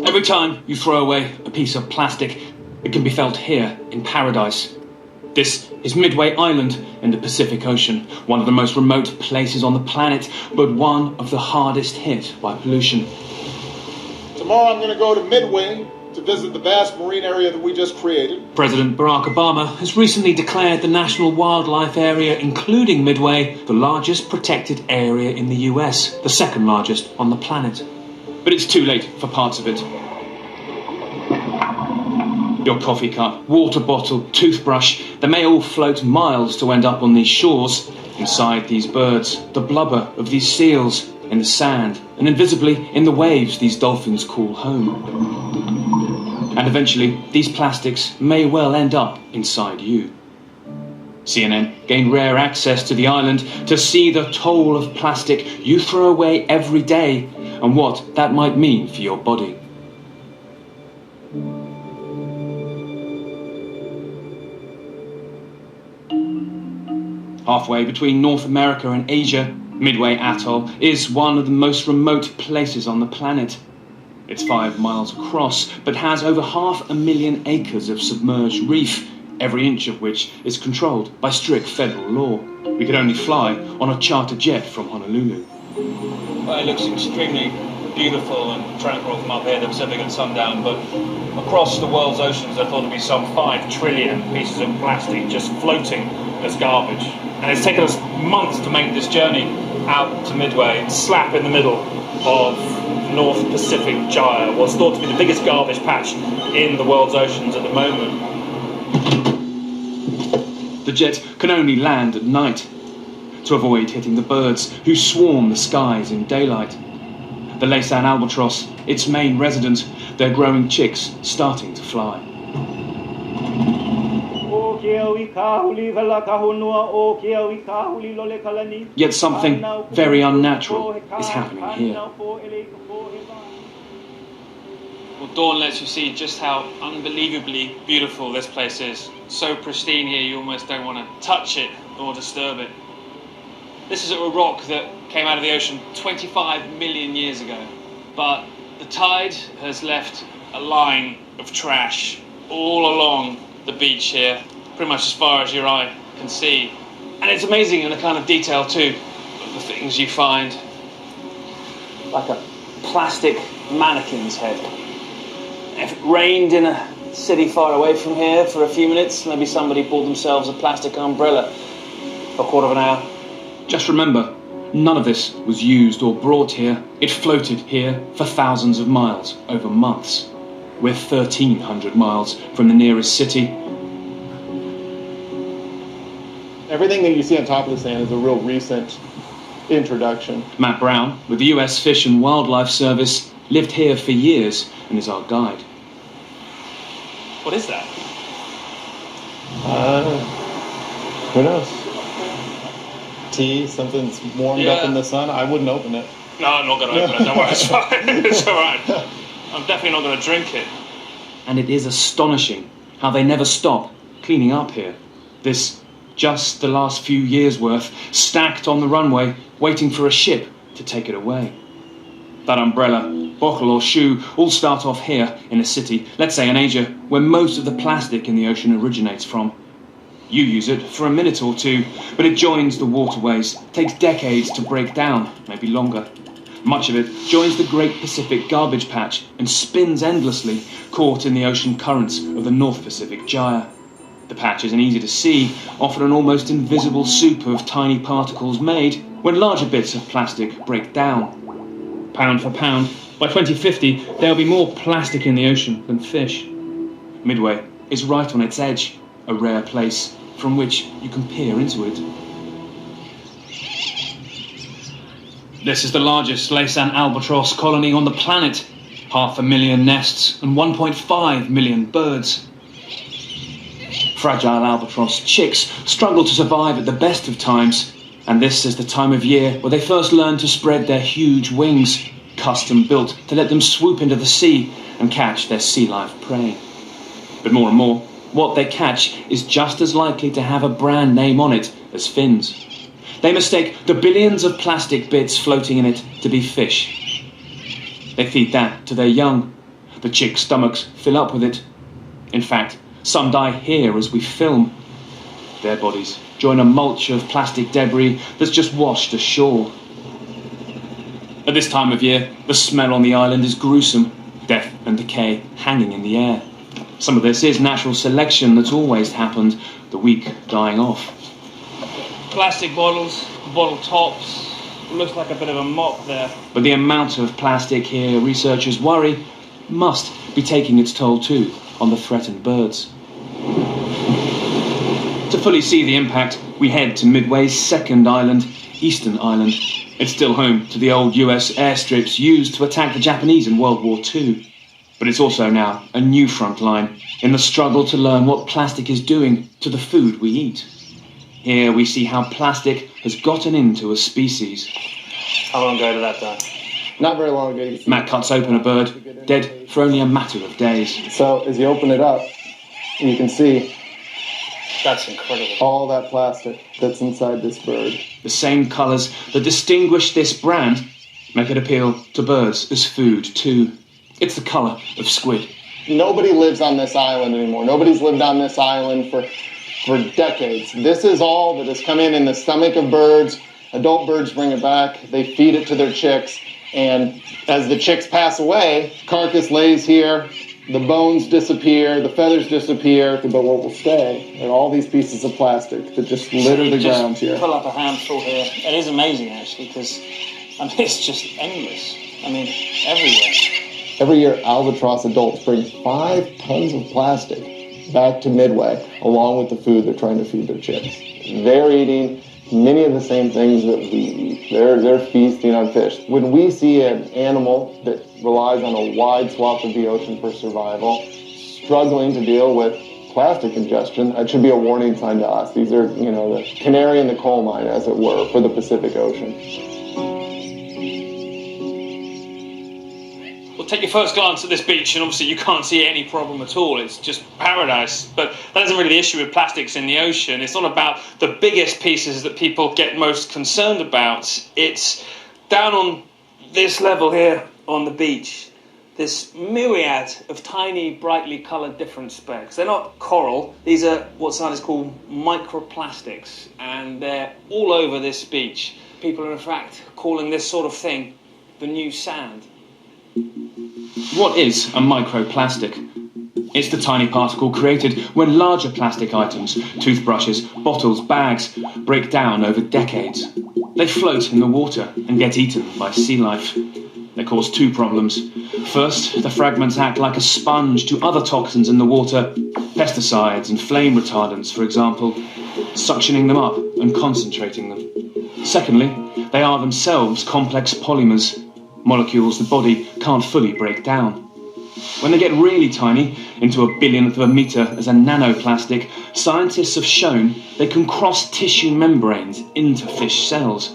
Every time you throw away a piece of plastic, it can be felt here in paradise. This is Midway Island in the Pacific Ocean, one of the most remote places on the planet, but one of the hardest hit by pollution. Tomorrow I'm going to go to Midway to visit the vast marine area that we just created. President Barack Obama has recently declared the National Wildlife Area, including Midway, the largest protected area in the US, the second largest on the planet. But it's too late for parts of it. Your coffee cup, water bottle, toothbrush, they may all float miles to end up on these shores, inside these birds, the blubber of these seals, in the sand, and invisibly in the waves these dolphins call home. And eventually, these plastics may well end up inside you. CNN gained rare access to the island to see the toll of plastic you throw away every day and what that might mean for your body. Halfway between North America and Asia, Midway Atoll is one of the most remote places on the planet. It's 5 miles across, but has over 500,000 acres of submerged reef, every inch of which is controlled by strict federal law. We could only fly on a charter jet from Honolulu. Well, it looks extremely beautiful and tranquil from up here, the Pacific at sundown, but across the world's oceans there thought to be some 5 trillion pieces of plastic just floating as garbage. And it's taken us months to make this journey out to Midway, slap in the middle of North Pacific Gyre, what's thought to be the biggest garbage patch in the world's oceans at the moment. The jet can only land at night to avoid hitting the birds who swarm the skies in daylight. The Laysan Albatross, its main resident, their growing chicks starting to fly. Yet something very unnatural is happening here. Well, dawn lets you see just how unbelievably beautiful this place is. So pristine here, you almost don't want to touch it or disturb it. This is a rock that came out of the ocean 25 million years ago, but the tide has left a line of trash all along the beach here, pretty much as far as your eye can see. And it's amazing in the kind of detail too of the things you find. Like a plastic mannequin's head. If it rained in a city far away from here for a few minutes, maybe somebody bought themselves a plastic umbrella for a quarter of an hour. Just remember, none of this was used or brought here. It floated here for thousands of miles over months. We're 1,300 miles from the nearest city. Everything that you see on top of the sand is a real recent introduction. Matt Brown, with the US Fish and Wildlife Service, lived here for years and is our guide. What is that? Who knows? Tea, something's warmed up in the sun. I wouldn't open it. No, I'm not going to open it. Don't worry, it's fine. It's all right. I'm definitely not going to drink it. And it is astonishing how they never stop cleaning up here. This just the last few years' worth, stacked on the runway, waiting for a ship to take it away. That umbrella, bottle or shoe all start off here in a city, let's say in Asia, where most of the plastic in the ocean originates from. You use it for a minute or two, but it joins the waterways, takes decades to break down, maybe longer. Much of it joins the Great Pacific Garbage Patch and spins endlessly, caught in the ocean currents of the North Pacific Gyre. The patch isn't easy to see, often an almost invisible soup of tiny particles made when larger bits of plastic break down. Pound for pound, by 2050 there'll be more plastic in the ocean than fish. Midway is right on its edge, a rare place from which you can peer into it. This is the largest Laysan Albatross colony on the planet. 500,000 nests and 1.5 million birds. Fragile albatross chicks struggle to survive at the best of times, and this is the time of year where they first learn to spread their huge wings, custom built to let them swoop into the sea and catch their sea life prey. But more and more, what they catch is just as likely to have a brand name on it as fins. They mistake the billions of plastic bits floating in it to be fish. They feed that to their young. The chicks' stomachs fill up with it. In fact, some die here as we film. Their bodies join a mulch of plastic debris that's just washed ashore. At this time of year, the smell on the island is gruesome, death and decay hanging in the air. Some of this is natural selection that's always happened, the weak dying off. Plastic bottles, bottle tops, looks like a bit of a mop there. But the amount of plastic here, researchers worry, must be taking its toll too on the threatened birds. To fully see the impact, we head to Midway's second island, Eastern Island. It's still home to the old US airstrips used to attack the Japanese in World War II. But it's also now a new front line in the struggle to learn what plastic is doing to the food we eat. Here we see how plastic has gotten into a species. How long ago did that die? Not very long ago. Matt cuts open a bird, dead for only a matter of days. So as you open it up, you can see That's incredible. all that plastic that's inside this bird. The same colours that distinguish this brand make it appeal to birds as food too. It's the colour of squid. Nobody lives on this island anymore. Nobody's lived on this island for decades. This is all that has come in the stomach of birds. Adult birds bring it back. They feed it to their chicks. And as the chicks pass away, carcass lays here, the bones disappear, the feathers disappear, but what will stay are all these pieces of plastic that just litter the grounds here. Pull up a handful here. It is amazing actually, because it's just endless. I mean, everywhere. Every year, Albatross adults bring 5 tons of plastic back to Midway, along with the food they're trying to feed their chicks. They're eating many of the same things that we eat. They're feasting on fish. When we see an animal that relies on a wide swath of the ocean for survival, struggling to deal with plastic ingestion, it should be a warning sign to us. These are, the canary in the coal mine, as it were, for the Pacific Ocean. Take your first glance at this beach and obviously you can't see any problem at all. It's just paradise. But that isn't really the issue with plastics in the ocean. It's not about the biggest pieces that people get most concerned about. It's down on this level here on the beach, this myriad of tiny, brightly coloured different specks. They're not coral. These are what scientists call microplastics, and they're all over this beach. People are in fact calling this sort of thing the new sand. What is a microplastic? It's the tiny particle created when larger plastic items, toothbrushes, bottles, bags, break down over decades. They float in the water and get eaten by sea life. They cause 2 problems. First, the fragments act like a sponge to other toxins in the water, pesticides and flame retardants, for example, suctioning them up and concentrating them. Secondly, they are themselves complex polymers, molecules the body can't fully break down. When they get really tiny, into a billionth of a metre as a nanoplastic, scientists have shown they can cross tissue membranes into fish cells.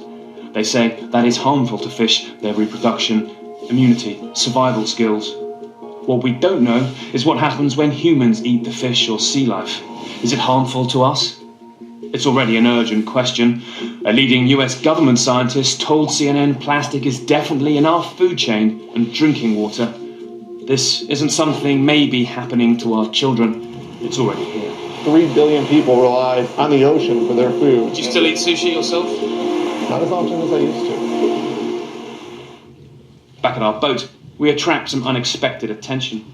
They say that is harmful to fish, their reproduction, immunity, survival skills. What we don't know is what happens when humans eat the fish or sea life. Is it harmful to us? It's already an urgent question. A leading US government scientist told CNN plastic is definitely in our food chain and drinking water. This isn't something maybe happening to our children. It's already here. 3 billion people rely on the ocean for their food. Do you still eat sushi yourself? Not as often as I used to. Back at our boat, we attract some unexpected attention.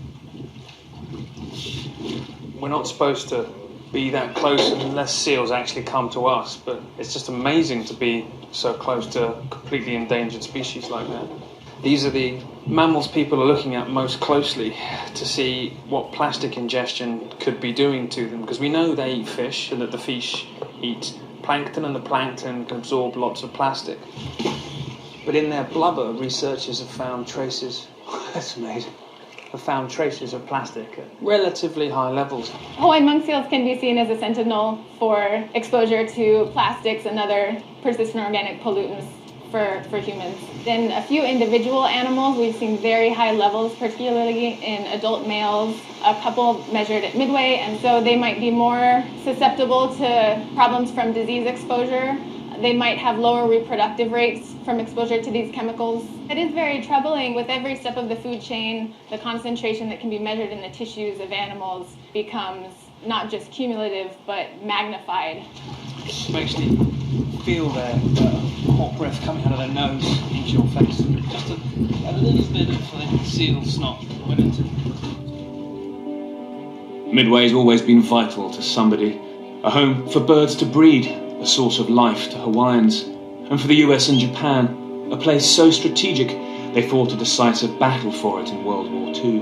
We're not supposed to be that close unless seals actually come to us, but it's just amazing to be so close to a completely endangered species like that. These are the mammals people are looking at most closely to see what plastic ingestion could be doing to them, because we know they eat fish and that the fish eat plankton and the plankton can absorb lots of plastic. But in their blubber, researchers have found traces, that's amazing, have found traces of plastic at relatively high levels. Hawaiian monk seals can be seen as a sentinel for exposure to plastics and other persistent organic pollutants for humans. In a few individual animals, we've seen very high levels, particularly in adult males, a couple measured at Midway, and so they might be more susceptible to problems from disease exposure they might have lower reproductive rates from exposure to these chemicals. It is very troubling. With every step of the food chain, the concentration that can be measured in the tissues of animals becomes not just cumulative, but magnified. It makes me feel their hot breath coming out of their nose into your face. Just a little bit of seal snot went into it. Midway's always been vital to somebody. A home for birds to breed, a source of life to Hawaiians. And for the US and Japan, a place so strategic they fought a decisive battle for it in World War II.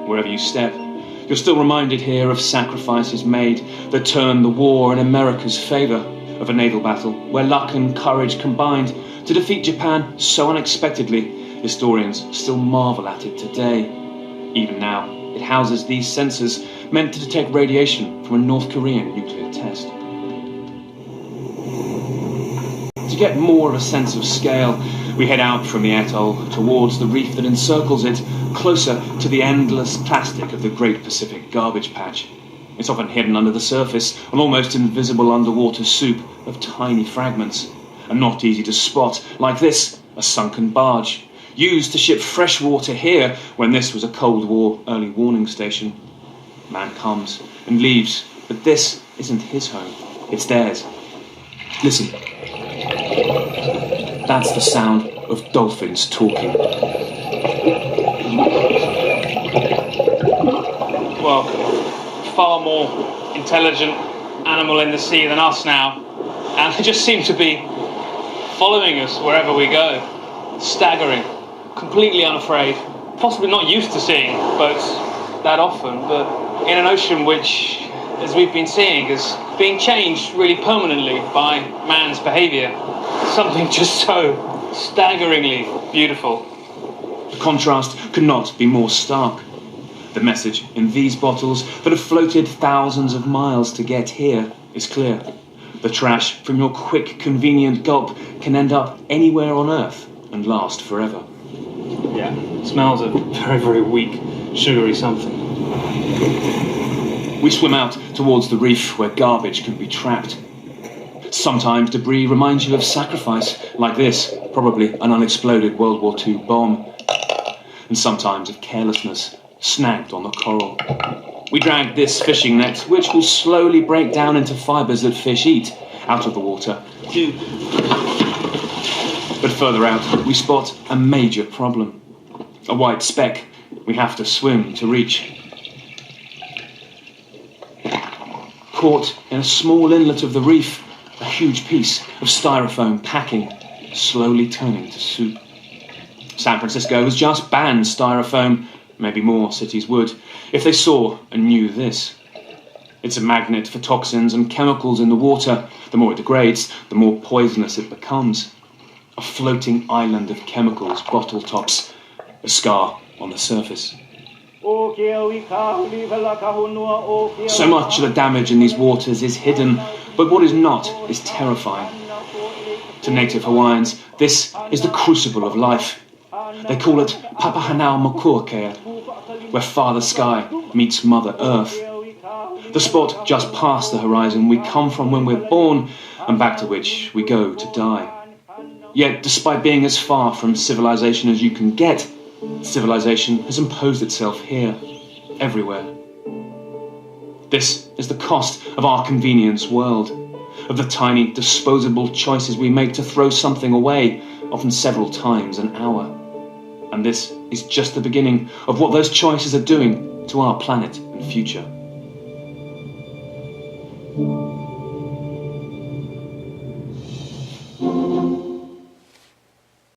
Wherever you step, you're still reminded here of sacrifices made that turned the war in America's favour, of a naval battle where luck and courage combined to defeat Japan so unexpectedly, historians still marvel at it today. Even now, it houses these sensors meant to detect radiation from a North Korean nuclear test. To get more of a sense of scale, we head out from the atoll towards the reef that encircles it, closer to the endless plastic of the Great Pacific Garbage Patch. It's often hidden under the surface, an almost invisible underwater soup of tiny fragments, and not easy to spot, like this, a sunken barge, used to ship fresh water here when this was a Cold War early warning station. Man comes and leaves, but this isn't his home, it's theirs. Listen. That's the sound of dolphins talking. Well, far more intelligent animal in the sea than us now, and they just seem to be following us wherever we go, staggering, completely unafraid, possibly not used to seeing boats that often, but in an ocean which, as we've been seeing, is being changed really permanently by man's behaviour. Something just so staggeringly beautiful. The contrast could not be more stark. The message in these bottles that have floated thousands of miles to get here is clear. The trash from your quick, convenient gulp can end up anywhere on Earth and last forever. Yeah, it smells of very, very weak, sugary something. We swim out towards the reef where garbage can be trapped. Sometimes debris reminds you of sacrifice, like this, probably an unexploded World War II bomb. And sometimes of carelessness, snagged on the coral. We drag this fishing net, which will slowly break down into fibres that fish eat, out of the water. But further out, we spot a major problem. A white speck we have to swim to reach. Caught in a small inlet of the reef, a huge piece of styrofoam packing, slowly turning to soup. San Francisco has just banned styrofoam. Maybe more cities would, if they saw and knew this. It's a magnet for toxins and chemicals in the water. The more it degrades, the more poisonous it becomes. A floating island of chemicals, bottle tops, a scar on the surface. So much of the damage in these waters is hidden, but what is not is terrifying. To native Hawaiians, this is the crucible of life. They call it Papahanau Makuakea, where Father Sky meets Mother Earth. The spot just past the horizon we come from when we're born, and back to which we go to die. Yet, despite being as far from civilization as you can get, civilization has imposed itself here, everywhere. This is the cost of our convenience world, of the tiny, disposable choices we make to throw something away, often several times an hour. And this is just the beginning of what those choices are doing to our planet and future.